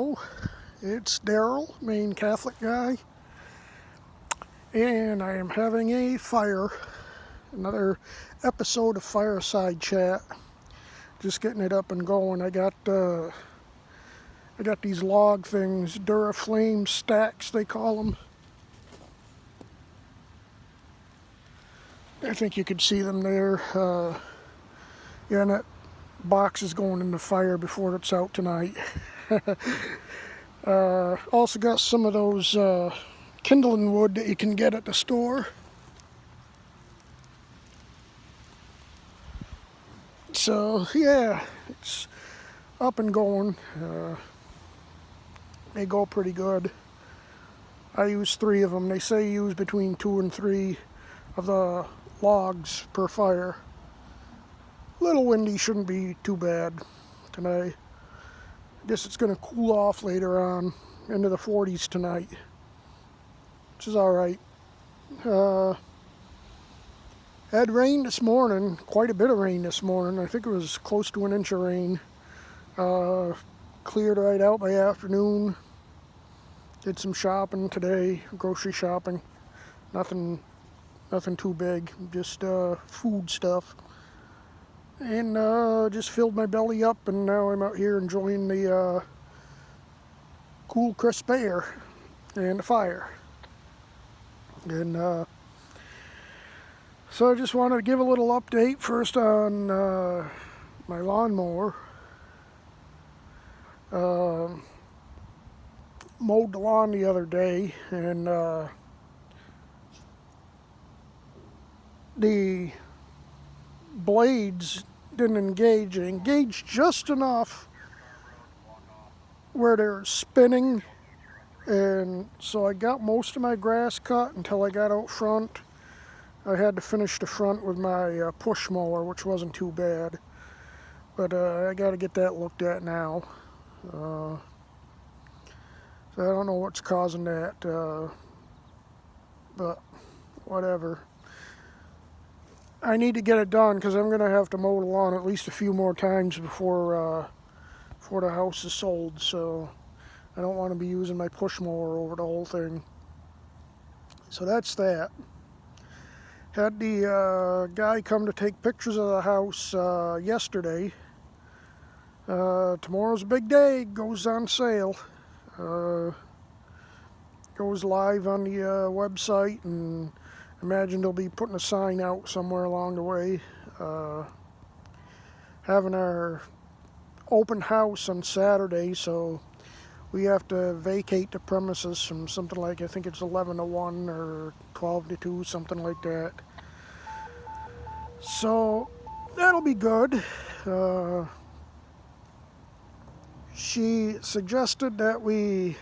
Hello, it's Daryl, Maine Catholic guy, and I am having another episode of Fireside Chat. Just getting it up and going. I got these log things, Duraflame stacks they call them. I think you could see them there. Yeah, and that box is going in the fire before it's out tonight. Also got some of those kindling wood that you can get at the store. So yeah, it's up and going. They go pretty good. I use 3 of them. They say use between 2 and 3 of the logs per fire. A little windy, shouldn't be too bad tonight. I guess it's going to cool off later on into the 40s tonight, which is alright. Had rain this morning, quite a bit of rain this morning. I think it was close to an inch of rain. Cleared right out by afternoon. Did some shopping today, grocery shopping. Nothing too big, just food stuff. And just filled my belly up, and now I'm out here enjoying the cool, crisp air and the fire. And so I just wanted to give a little update first on my lawnmower. Mowed the lawn the other day, and the blades didn't engage. They engaged just enough where they're spinning, and so I got most of my grass cut until I got out front. I had to finish the front with my push mower, which wasn't too bad, but I got to get that looked at now. So I don't know what's causing that, but whatever. I need to get it done because I'm going to have to mow the lawn at least a few more times before the house is sold, so I don't want to be using my push mower over the whole thing. So that's that. Had the guy come to take pictures of the house yesterday. Tomorrow's a big day, goes on sale. Goes live on the website, and imagine they'll be putting a sign out somewhere along the way. Having our open house on Saturday, so we have to vacate the premises from something like, I think it's 11 to 1 or 12 to 2, something like that. So that'll be good. She suggested that we...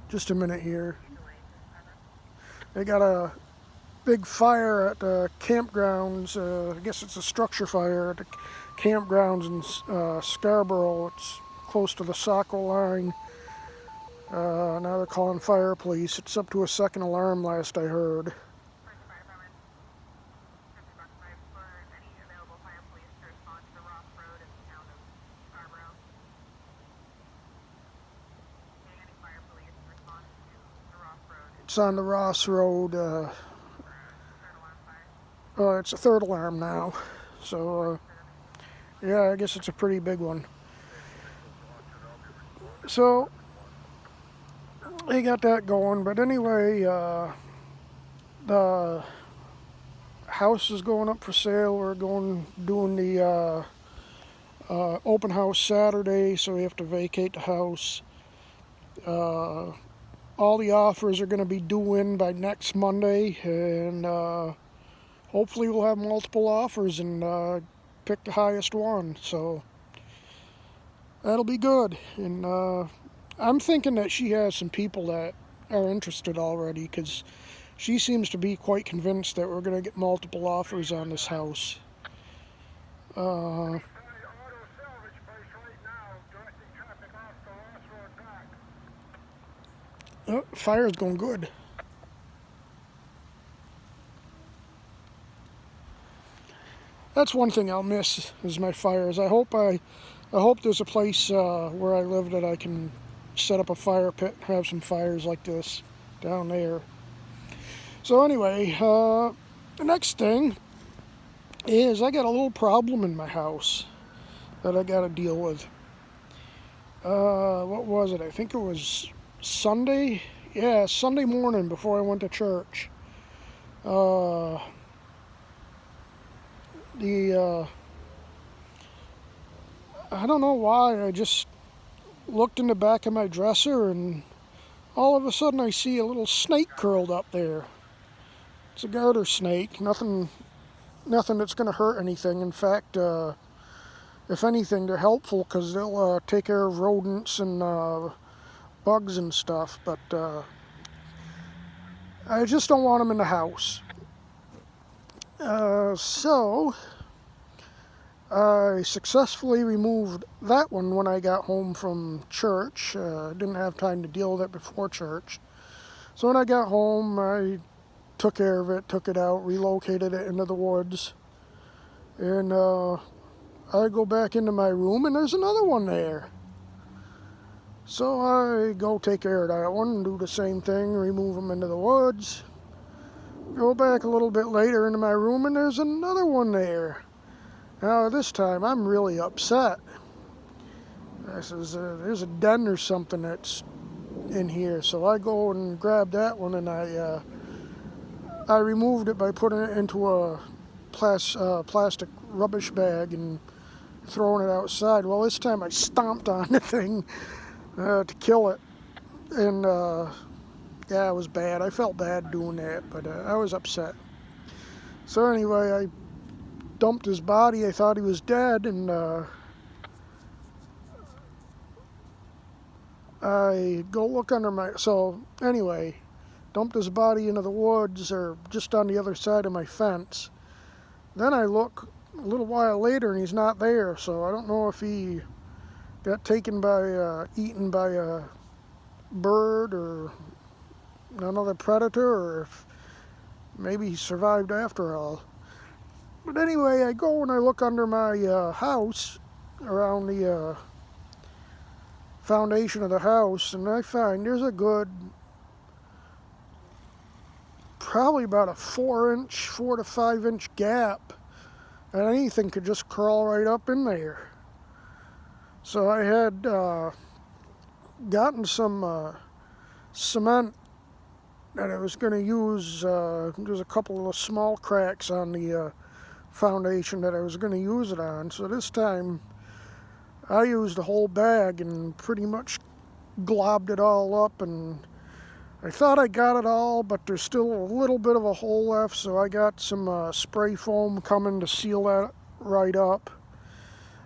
Just a minute here. They got a big fire at the campgrounds. I guess it's a structure fire at the campgrounds in Scarborough. It's close to the Saco line. Now they're calling fire police. It's up to a second alarm last I heard. It's on the Ross Road. It's a 3rd alarm now. So, yeah, I guess it's a pretty big one. So, they got that going. But anyway, the house is going up for sale. We're doing the open house Saturday, so we have to vacate the house. All the offers are going to be due in by next Monday, and hopefully we'll have multiple offers and pick the highest one. So that'll be good. And I'm thinking that she has some people that are interested already, because she seems to be quite convinced that we're going to get multiple offers on this house. Fire's going good. That's one thing I'll miss is my fires. I hope I I hope there's a place where I live that I can set up a fire pit and have some fires like this down there. So anyway, the next thing is I got a little problem in my house that I got to deal with. What was it? I think it was Sunday. Yeah, Sunday morning before I went to church. Uh, the I don't know why. I just looked in the back of my dresser and all of a sudden I see a little snake curled up there. It's a garter snake. Nothing that's going to hurt anything. In fact, if anything, they're helpful because they'll take care of rodents and bugs and stuff. But I just don't want them in the house. So I successfully removed that one when I got home from church. Didn't have time to deal with it before church. So when I got home, I took care of it, took it out, relocated it into the woods. And I go back into my room and there's another one there. So I go take care of that one and do the same thing, remove them into the woods. Go back a little bit later into my room and there's another one there. Now this time I'm really upset. I says, there's a den or something that's in here. So I go and grab that one and I removed it by putting it into a plastic rubbish bag and throwing it outside. Well, this time I stomped on the thing to kill it. And yeah, it was bad. I felt bad doing that, but I was upset. So anyway, I dumped his body. I thought he was dead, and I go look under my... So anyway, dumped his body into the woods or just on the other side of my fence. Then I look a little while later and he's not there, so I don't know if he got taken by, eaten by a bird or another predator, or if maybe he survived after all. But anyway, I go and I look under my house, around the foundation of the house, and I find there's a good, probably about a 4 to 5 inch gap, and anything could just crawl right up in there. So I had gotten some cement that I was going to use. There's a couple of small cracks on the foundation that I was going to use it on. So this time I used a whole bag and pretty much globbed it all up, and I thought I got it all, but there's still a little bit of a hole left, so I got some spray foam coming to seal that right up.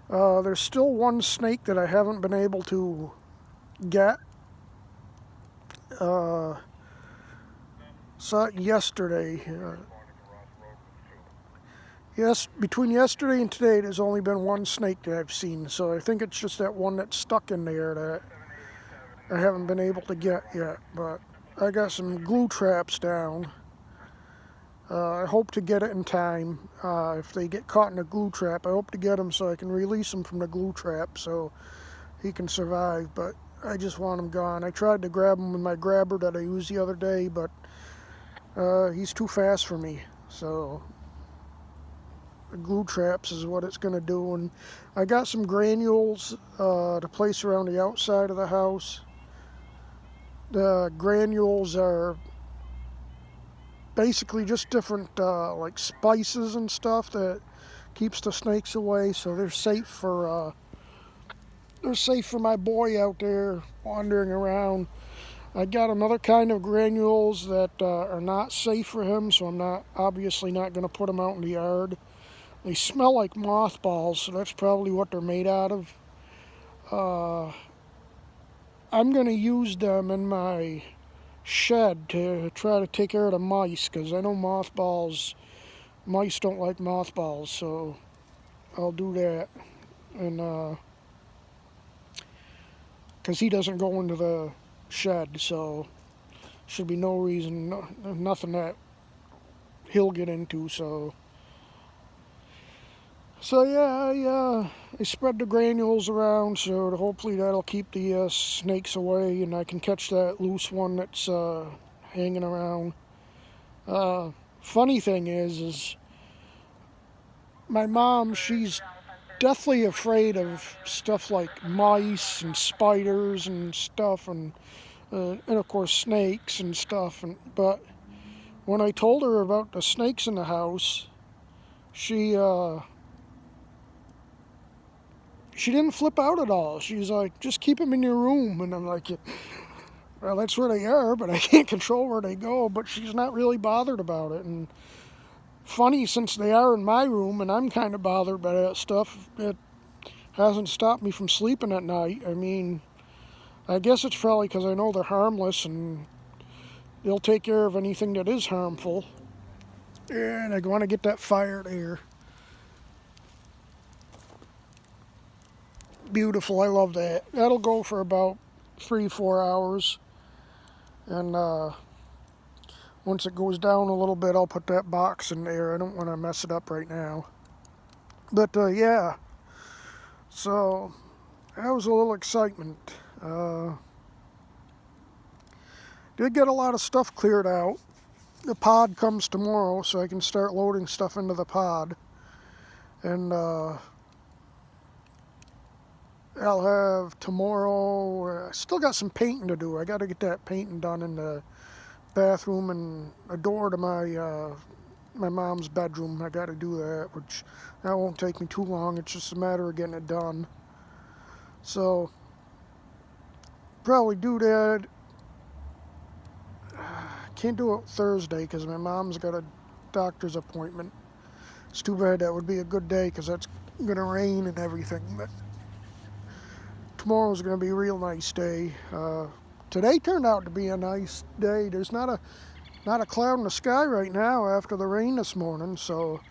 There's still one snake that I haven't been able to get. Saw it yesterday. Yes, between yesterday and today, there's only been one snake that I've seen, so I think it's just that one that's stuck in there that I haven't been able to get yet. But I got some glue traps down. I hope to get it in time. If they get caught in a glue trap, I hope to get them so I can release them from the glue trap so he can survive. But I just want him gone. I tried to grab him with my grabber that I used the other day, but he's too fast for me. So the glue traps is what it's going to do. And I got some granules to place around the outside of the house. The granules are basically just different like spices and stuff that keeps the snakes away, so they're safe for my boy out there wandering around. I got another kind of granules that are not safe for him, so I'm obviously not going to put them out in the yard. They smell like mothballs, so that's probably what they're made out of. I'm going to use them in my shed to try to take care of the mice, because I know mice don't like mothballs, so I'll do that. And because he doesn't go into the shed, so should be no reason, nothing that he'll get into. So So yeah, I spread the granules around so hopefully that'll keep the snakes away, and I can catch that loose one that's hanging around. Uh, Funny thing is my mom, she's deathly afraid of stuff like mice and spiders and stuff, and of course snakes and stuff. But when I told her about the snakes in the house, she she didn't flip out at all. She's like, just keep them in your room. And I'm like, well, that's where they are, but I can't control where they go. But she's not really bothered about it. And funny, since they are in my room and I'm kind of bothered by that stuff, it hasn't stopped me from sleeping at night. I mean, I guess it's probably because I know they're harmless and they'll take care of anything that is harmful. And I want to get that fire there. Beautiful, I love that. That'll go for about 3-4 hours. And once it goes down a little bit, I'll put that box in there. I don't want to mess it up right now. But yeah, so that was a little excitement. Did get a lot of stuff cleared out. The pod comes tomorrow, so I can start loading stuff into the pod. And I'll have tomorrow. I still got some painting to do. I got to get that painting done in the bathroom and a door to my mom's bedroom. I got to do that, which that won't take me too long. It's just a matter of getting it done. So probably do that. Can't do it Thursday because my mom's got a doctor's appointment. It's too bad. That would be a good day because that's gonna rain and everything. But tomorrow's gonna be a real nice day. Today turned out to be a nice day. There's not a cloud in the sky right now after the rain this morning. So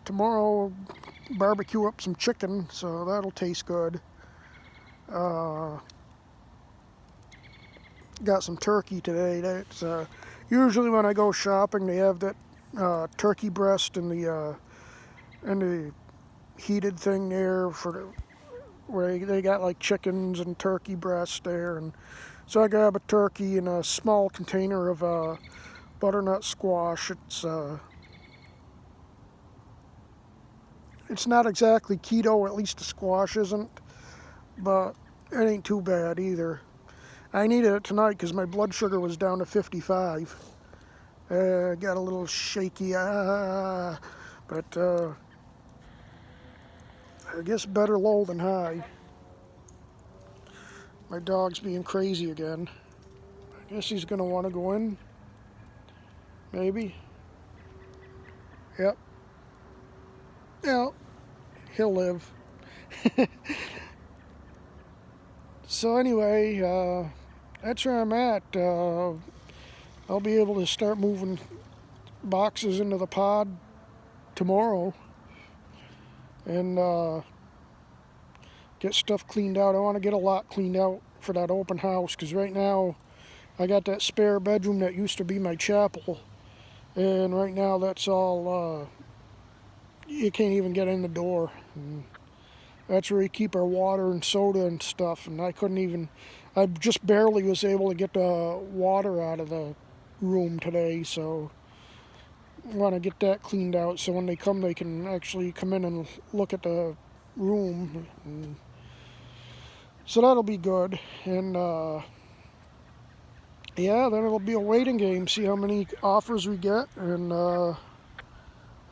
tomorrow barbecue up some chicken, so that'll taste good. Got some turkey today. That's usually when I go shopping, they have that turkey breast in the heated thing there for where they got like chickens and turkey breast there, and so I grab a turkey and a small container of butternut squash. It's not exactly keto, at least the squash isn't, but it ain't too bad either. I needed it tonight because my blood sugar was down to 55. Got a little shaky, but I guess better low than high. My dog's being crazy again. I guess he's gonna want to go in. Maybe. Yep. Yeah, he'll live. So anyway, that's where I'm at. I'll be able to start moving boxes into the pod tomorrow and get stuff cleaned out. I want to get a lot cleaned out for that open house because right now I got that spare bedroom that used to be my chapel, and right now that's all, you can't even get in the door. And that's where we keep our water and soda and stuff, and I just barely was able to get the water out of the room today, so I want to get that cleaned out so when they come they can actually come in and look at the room. And so that'll be good. And yeah, then it'll be a waiting game, see how many offers we get, and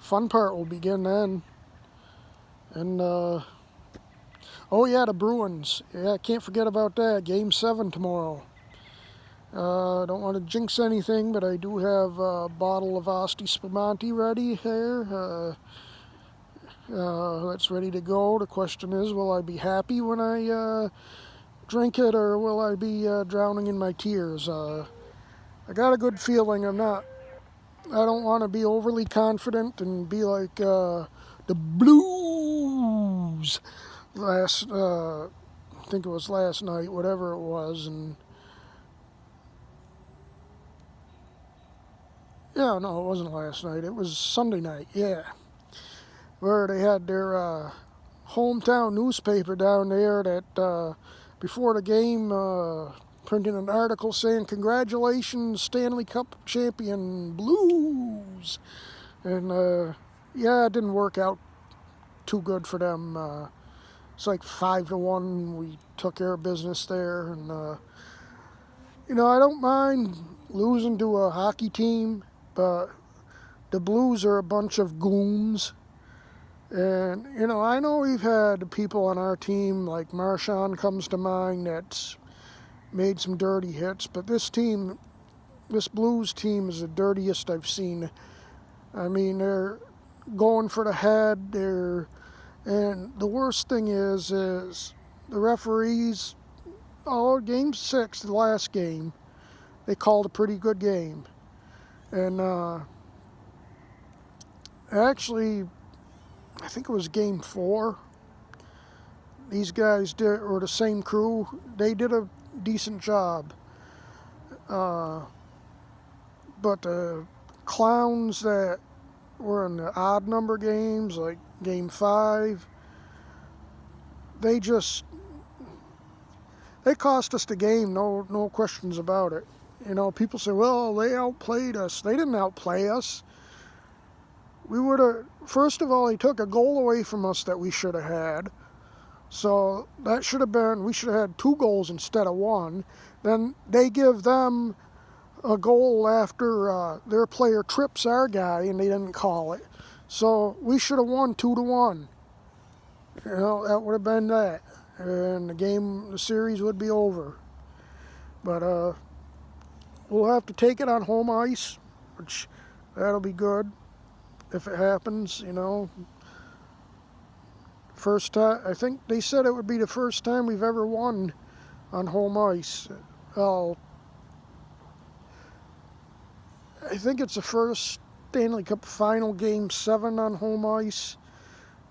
fun part will begin then. And oh yeah, the Bruins. Yeah, I can't forget about that. Game 7 tomorrow. I don't want to jinx anything, but I do have a bottle of Asti Spumante ready here. That's ready to go. The question is, will I be happy when I drink it, or will I be drowning in my tears? I got a good feeling I don't want to be overly confident and be like the Blues I think it was last night, whatever it was, and yeah, no, it wasn't last night. It was Sunday night, yeah. where they had their hometown newspaper down there that before the game printing an article saying congratulations Stanley Cup champion Blues. And yeah, it didn't work out too good for them. It's like 5-1. We took care of business there, and I don't mind losing to a hockey team, but the Blues are a bunch of goons. And I know we've had people on our team like Marchand comes to mind that's made some dirty hits, but this Blues team is the dirtiest I've seen. I mean, they're going for the head. And the worst thing is the referees. Oh, game 6, the last game, they called a pretty good game, and actually, I think it was game 4. These guys did, or the same crew, they did a decent job. But the clowns that were in the odd number games, like game 5, they cost us the game, no questions about it. People say, well, they outplayed us. They didn't outplay us. First of all, they took a goal away from us that we should have had. So that should have been, we should have had 2 goals instead of 1. Then they give them a goal after their player trips our guy and they didn't call it. So we should have won 2-1. That would have been that. And the series would be over. But we'll have to take it on home ice, which that'll be good if it happens, First time, I think they said it would be the first time we've ever won on home ice. Well, I think it's the first Stanley Cup final game 7 on home ice,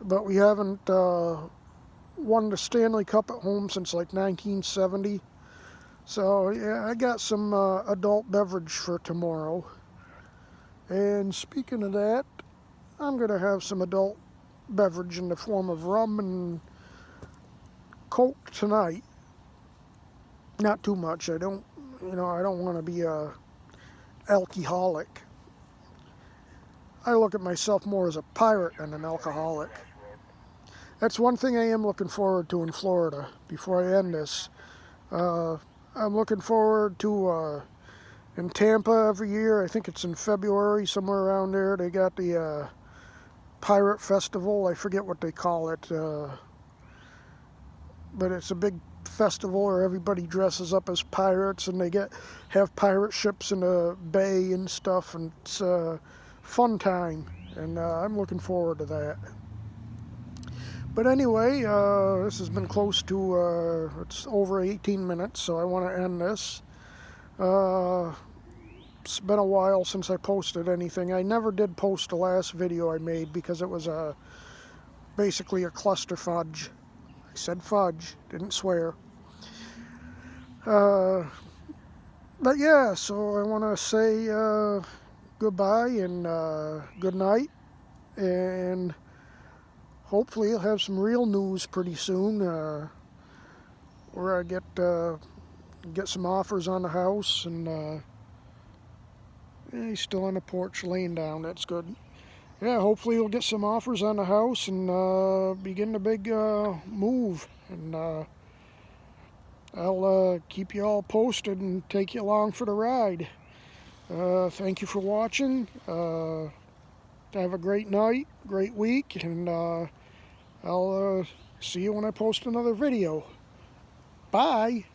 but we haven't won the Stanley Cup at home since like 1970. So yeah, I got some adult beverage for tomorrow. And speaking of that, I'm going to have some adult beverage in the form of rum and Coke tonight. Not too much. I don't want to be a alcoholic. I look at myself more as a pirate than an alcoholic. That's one thing I am looking forward to in Florida. Before I end this, I'm looking forward to in Tampa every year. I think it's in February, somewhere around there. They got the Pirate Festival. I forget what they call it, but it's a big festival where everybody dresses up as pirates and they have pirate ships in the bay and stuff, and it's a fun time, and I'm looking forward to that. But anyway, this has been close to it's over 18 minutes, so I want to end this. It's been a while since I posted anything. I never did post the last video I made because it was basically a cluster fudge. I said fudge, didn't swear. But yeah, so I want to say goodbye and good night, and hopefully I'll have some real news pretty soon, where I get some offers on the house, and he's still on the porch laying down. That's good. Yeah, hopefully we'll get some offers on the house and begin the big move. And I'll keep you all posted and take you along for the ride. Thank you for watching. Have a great night, great week, and I'll see you when I post another video. Bye.